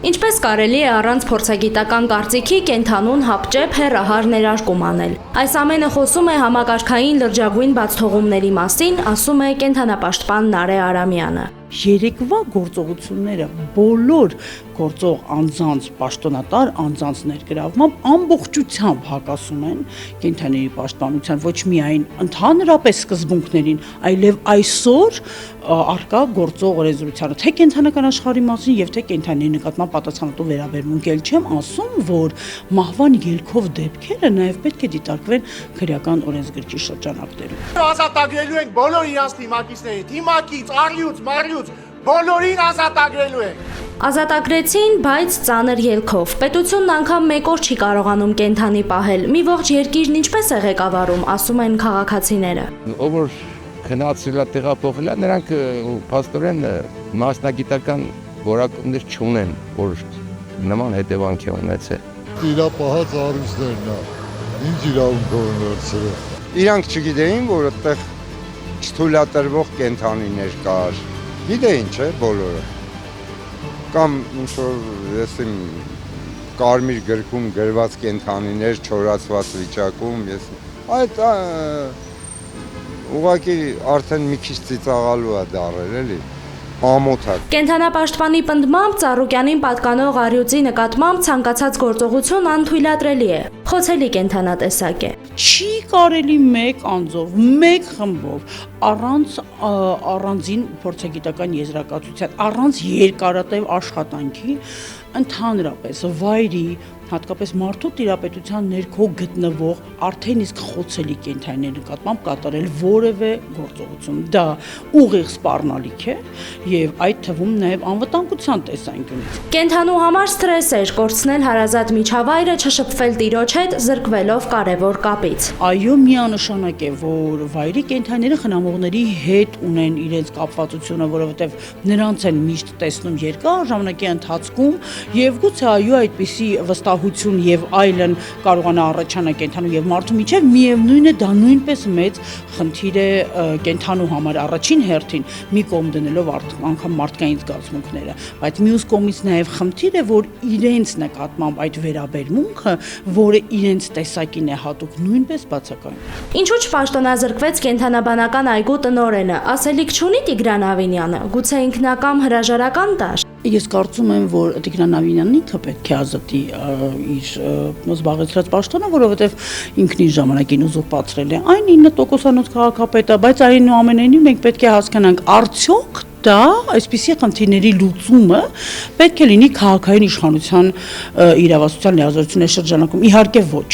Ինչպես կարելի է առանց փորձագիտական կարծիքի կենդանուն հապճեպ հեռահար ներարկում անել։ Այս ամենը խոսում է համակարգային լրջագույն բացթողումների մասին, ասում է կենդանապաշտպան Նարէ Արամյանը։ Երեկվա գործողությունները բոլոր գործող անձանց, պաշտոնատար անձանց ներգրավմամբ ամբողջությամբ հակասում են կենդանիների պաշտպանության ոչ միայն ընդհանրապես սկզբունքներին, այլև այսօր արկա գործող օրենսդրությանը, թե կենդանական աշխարհի մասին եւ թե կենդանիների նկատմամբ պատասխանատու վերաբերմունք էլ չեմ ասում, որ մահվան ելքով դեպքերը նաեւ պետք է դիտարկվեն քրեական օրենսգրքի շրջանակներում։ Ազատագրելու ենք բոլոր իրանց թիմակիցներին, թիմակից, առյուծ, մարյուծ, բոլորին ազատագրելու ենք։ Ազատագրեցին, բայց ծանր ելքով։ Պետությունն անգամ մեկ օր չի կարողանում կենդանի պահել։ Մի ողջ երկիրն ինչպես է ղեկավարում, ասում են քաղաքացիները։ Ով որ քննածելա տեղափոխելա, նրանք փաստորեն մասնագիտական որակումներ չունեն, որ նման հետևանք է ունեցել։ Իրա պահած առյուծներն է, ինչ իրավունքով են վերցրել։ Իրանք չգիտեին, որ այդտեղ չթույլատրվող կենդանիներ կար։ Գիտեին, չէ, բոլորը։ Կամ ինչ-որ եսիմ կարմիր գրքում գրված կենդանիներ չորացված վիճակում, այդ ուղղակի արդեն մի քիչ ծիծաղալու է դարել, էլի, ամոթակ։ Կենդանապաշտպանի պնդմամբ Ծառուկյանին պատկանող առյուծի նկատմամբ ցանկացած գործողություն անթույլատրելի է, խոցելի կենդանատեսակ է։ Չի կարելի մեկ անձով, մեկ խմբով, առանձին փորձագիտական եզրակացության, առանց երկարատև աշխատանքի ընդհանրապես վայրի, հատկապես մարդու տիրապետության ներքո գտնվող արդեն իսկ խոցելի կենդանիների նկատմամբ կատարել որևէ գործողություն։ Դա ուղիղ սպառնալիք է եւ այդ թվում նաեւ անվտանգության տեսանկյունից։ Կենդանու համար սթրես էր կորցնել հարազատ միջավայրը, չշփվել տիրոջ հետ, զրկվելով կարևոր կապից։ Այո, միանշանակ է, որ վայրի կենդանիները խնամողների հետ ունեն իրենց կապվածությունը, որովհետեւ նրանց են միշտ տեսնում երկար ժամանակի ընթացքում եւ գուցե այո այդպիսի վստահություն եւ այլն կարողանա առաջանալ կենդանու եւ մարդու միջեւ, միևնույն է դա նույնպես մեծ խնդիր է կենդանու համար առաջին հերթին մի կողմ դնելով անգամ մարդկային զգացմունքները, բայց մյուս կողմից նաեւ խնդիր է, որ իրենց նկատմամբ այդ վերաբերմունքը, որը իրենց տեսակին է հատուկ, նույնպես բացակայում։ Ինչու չպաշտոնազրկվեց կենդանաբանական այգու տնօրենը, ասելիք չունի Տիգրան Ավինյանը, գուցե ինքնակամ հրաժարական տար։ Ես կարծում եմ, որ Տիգրան Ավինյանն ինքը պետք է ազատի իր զբաղեցրած պաշտոնը, որովհետև ինքն իր ժամանակին ուզուրպացրել է այն 9%-անոց քաղաքապետը, բայց այնուամենայնիվ մենք պետք է հասկանանք, արդյոք դա այսպիսի խնդիրների լուծումը պետք է լինի քաղաքային իշխանության իրավասության լիազորությունների շրջանակում, իհարկե ոչ։